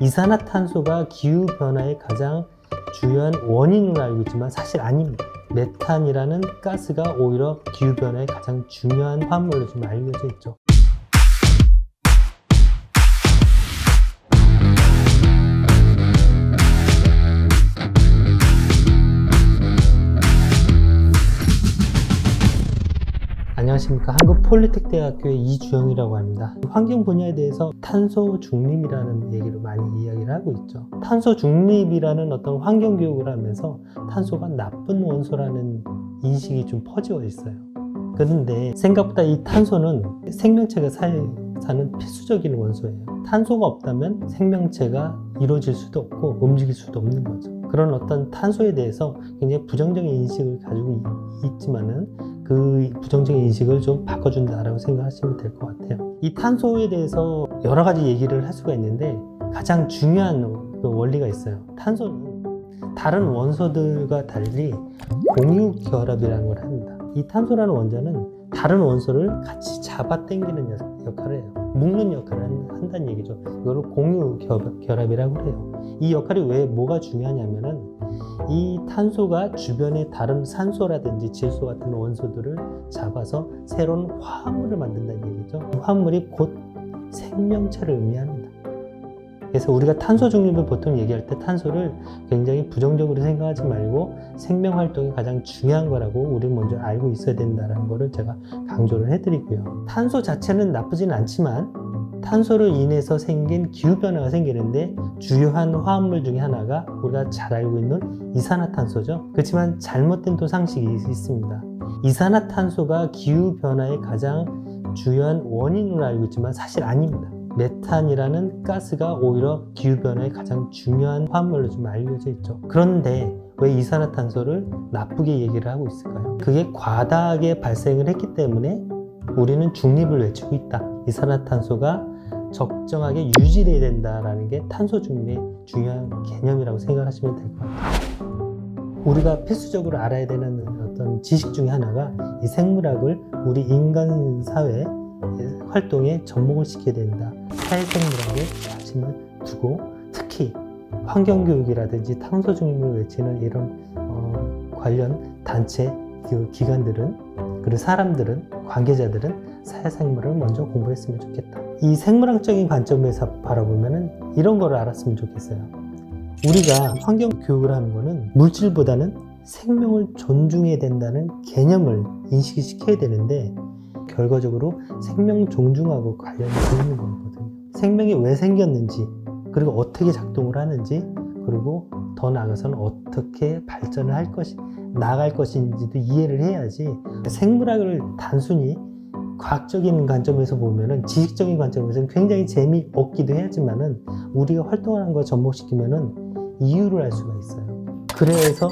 이산화탄소가 기후변화의 가장 주요한 원인으로 알고 있지만 사실 아닙니다. 메탄이라는 가스가 오히려 기후변화의 가장 중요한 화합물로 좀 알려져 있죠. 안녕하십니까. 한국폴리텍대학교의 이주영이라고 합니다. 환경 분야에 대해서 탄소 중립이라는 얘기를 많이 이야기를 하고 있죠. 탄소 중립이라는 어떤 환경 교육을 하면서 탄소가 나쁜 원소라는 인식이 좀 퍼지어 있어요. 그런데 생각보다 이 탄소는 생명체가 사는 필수적인 원소예요. 탄소가 없다면 생명체가 이루어질 수도 없고 움직일 수도 없는 거죠. 그런 어떤 탄소에 대해서 굉장히 부정적인 인식을 가지고 있지만은 그 부정적인 인식을 좀 바꿔준다라고 생각하시면 될 것 같아요. 이 탄소에 대해서 여러 가지 얘기를 할 수가 있는데 가장 중요한 그 원리가 있어요. 탄소는 다른 원소들과 달리 공유 결합이라는 걸 합니다. 이 탄소라는 원자는 다른 원소를 같이 잡아당기는 역할을 해요. 묶는 역할을 한다는 얘기죠. 이걸 공유 결합이라고 해요. 이 역할이 왜 뭐가 중요하냐면은 이 탄소가 주변의 다른 산소라든지 질소 같은 원소들을 잡아서 새로운 화합물을 만든다는 얘기죠. 화합물이 곧 생명체를 의미합니다. 그래서 우리가 탄소 중립을 보통 얘기할 때 탄소를 굉장히 부정적으로 생각하지 말고 생명 활동이 가장 중요한 거라고 우리는 먼저 알고 있어야 된다는 거를 제가 강조를 해드리고요. 탄소 자체는 나쁘진 않지만 탄소로 인해서 생긴 기후변화가 생기는데 주요한 화합물 중에 하나가 우리가 잘 알고 있는 이산화탄소죠. 그렇지만 잘못된 또 상식이 있습니다. 이산화탄소가 기후변화의 가장 주요한 원인으로 알고 있지만 사실 아닙니다. 메탄이라는 가스가 오히려 기후변화의 가장 중요한 화합물로 좀 알려져 있죠. 그런데 왜 이산화탄소를 나쁘게 얘기를 하고 있을까요? 그게 과다하게 발생을 했기 때문에 우리는 중립을 외치고 있다. 이산화탄소가 적정하게 유지돼야 된다는 게 탄소 중립의 중요한 개념이라고 생각하시면 될 것 같아요. 우리가 필수적으로 알아야 되는 어떤 지식 중에 하나가 이 생물학을 우리 인간 사회 활동에 접목을 시켜야 된다. 사회생물학에 관심을 두고 특히 환경교육이라든지 탄소 중립을 외치는 이런 관련 단체, 기관들은 그리고 사람들은 관계자들은 사회생물을 먼저 공부했으면 좋겠다. 이 생물학적인 관점에서 바라보면 이런 걸 알았으면 좋겠어요. 우리가 환경교육을 하는 거는 물질보다는 생명을 존중해야 된다는 개념을 인식을 시켜야 되는데 결과적으로 생명 존중하고 관련이 있는 거거든요. 생명이 왜 생겼는지, 그리고 어떻게 작동을 하는지, 그리고 더 나아가서는 어떻게 발전을 나아갈 것인지도 이해를 해야지. 생물학을 단순히 과학적인 관점에서 보면은, 지식적인 관점에서는 굉장히 재미없기도 하지만은 우리가 활동하는 걸 접목시키면은 이유를 알 수가 있어요. 그래서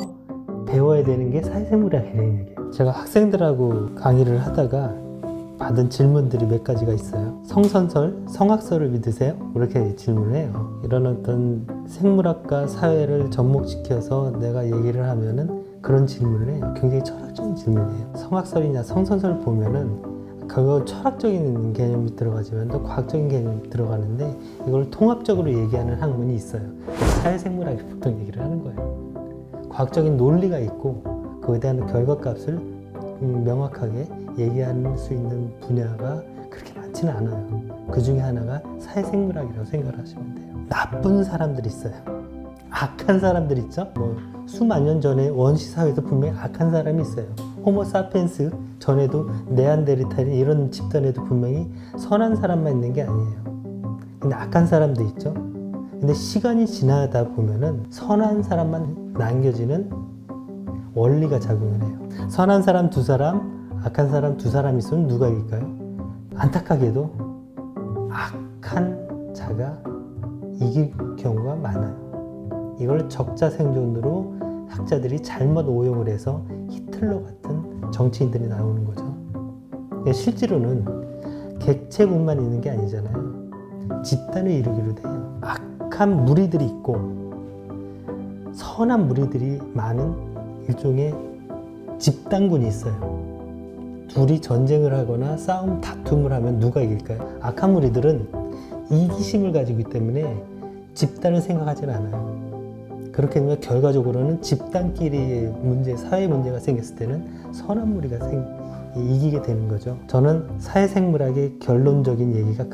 배워야 되는 게 사회생물학이라는 얘기예요. 제가 학생들하고 강의를 하다가 받은 질문들이 몇 가지가 있어요. 성선설, 성악설을 믿으세요? 이렇게 질문을 해요. 이런 어떤 생물학과 사회를 접목시켜서 내가 얘기를 하면은 그런 질문을 해요. 굉장히 철학적인 질문이에요. 성악설이냐 성선설 보면은 그거 철학적인 개념이 들어가지만 또 과학적인 개념이 들어가는데 이걸 통합적으로 얘기하는 학문이 있어요. 사회생물학이 보통 얘기를 하는 거예요. 과학적인 논리가 있고 그거에 대한 결과값을 명확하게 얘기할 수 있는 분야가 그렇게 많지는 않아요. 그 중에 하나가 사회생물학이라고 생각을 하시면 돼요. 나쁜 사람들이 있어요. 악한 사람들 있죠? 수만 년 전에 원시 사회에서 분명히 악한 사람이 있어요. 호모사피엔스 전에도 네안데르탈인 이런 집단에도 분명히 선한 사람만 있는 게 아니에요. 근데 악한 사람도 있죠. 근데 시간이 지나다 보면은 선한 사람만 남겨지는 원리가 작용을 해요. 선한 사람 2사람, 악한 사람 2사람 있으면 누가 이길까요? 안타깝게도 악한 자가 이길 경우가 많아요. 이걸 적자생존으로 학자들이 잘못 오용을 해서 히틀러 같은 정치인들이 나오는 거죠. 실제로는 객체군만 있는 게 아니잖아요. 집단을 이루기로 돼요. 악한 무리들이 있고 선한 무리들이 많은 일종의 집단군이 있어요. 둘이 전쟁을 하거나 다툼을 하면 누가 이길까요? 악한 무리들은 이기심을 가지고 있기 때문에 집단을 생각하지는 않아요. 그렇게 되면 결과적으로는 집단끼리의 문제, 사회 문제가 생겼을 때는 선한 무리가 이기게 되는 거죠. 저는 사회생물학의 결론적인 얘기가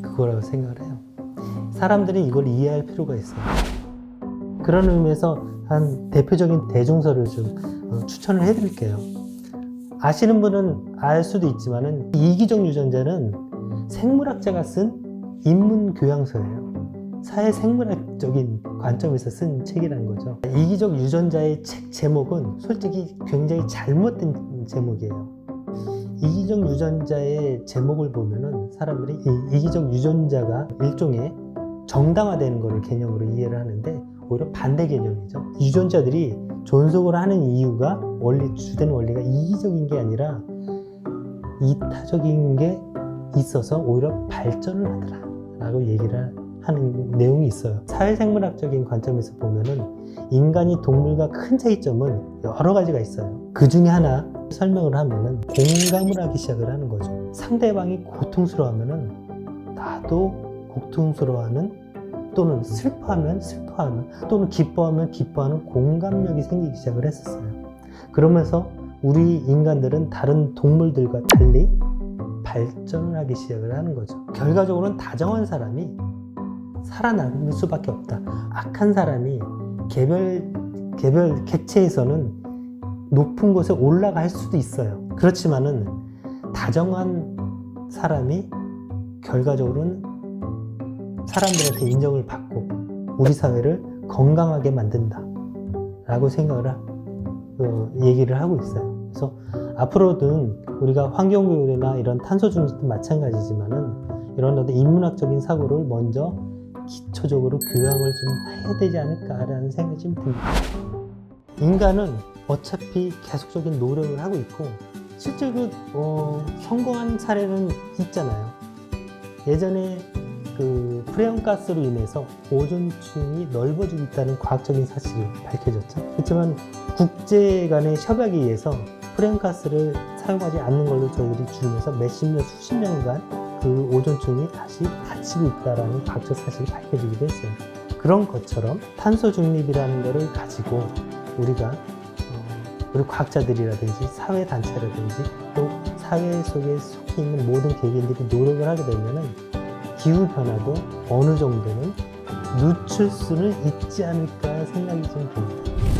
그거라고 생각을 해요. 사람들이 이걸 이해할 필요가 있어요. 그런 의미에서 한 대표적인 대중서를 좀 추천을 해드릴게요. 아시는 분은 알 수도 있지만은 이기적 유전자는 생물학자가 쓴 인문교양서예요. 사회생물학적인 관점에서 쓴 책이라는 거죠. 이기적 유전자의 책 제목은 솔직히 굉장히 잘못된 제목이에요. 이기적 유전자의 제목을 보면은 사람들이 이 이기적 유전자가 일종의 정당화되는 것을 개념으로 이해를 하는데 오히려 반대 개념이죠. 유전자들이 존속을 하는 이유가 주된 원리가 이기적인 게 아니라 이타적인 게 있어서 오히려 발전을 하더라 라고 얘기를 하는 내용이 있어요. 사회생물학적인 관점에서 보면은 인간이 동물과 큰 차이점은 여러 가지가 있어요. 그 중에 하나 설명을 하면은 공감을 하기 시작을 하는 거죠. 상대방이 고통스러워하면은 나도 고통스러워하는, 또는 슬퍼하면 슬퍼하는, 또는 기뻐하면 기뻐하는 공감력이 생기기 시작을 했었어요. 그러면서 우리 인간들은 다른 동물들과 달리 발전을 하기 시작을 하는 거죠. 결과적으로는 다정한 사람이 살아남을 수밖에 없다. 악한 사람이 개별 객체에서는 높은 곳에 올라갈 수도 있어요. 그렇지만은 다정한 사람이 결과적으로는 사람들한테 인정을 받고 우리 사회를 건강하게 만든다 라고 생각을 얘기를 하고 있어요. 그래서 앞으로든 우리가 환경교육이나 이런 탄소 중립도 마찬가지지만은 이런 어떤 인문학적인 사고를 먼저 기초적으로 교양을 좀 해야 되지 않을까라는 생각이 좀 듭니다. 인간은 어차피 계속적인 노력을 하고 있고 실제로 성공한 사례는 있잖아요. 예전에 그 프레온가스로 인해서 오존층이 넓어지고 있다는 과학적인 사실이 밝혀졌죠. 그렇지만 국제 간의 협약에 의해서 프레온가스를 사용하지 않는 걸로 저희들이 줄이면서 몇십 년, 수십 년간 그 오존층이 다시 닫히고 있다는 과학적 사실이 밝혀지기도 했어요. 그런 것처럼 탄소 중립이라는 것을 가지고 우리가 우리 과학자들이라든지 사회단체라든지 또 사회 속에 속해 있는 모든 개개인들이 노력을 하게 되면은 기후변화도 어느 정도는 늦출 수는 있지 않을까 생각이 좀 듭니다.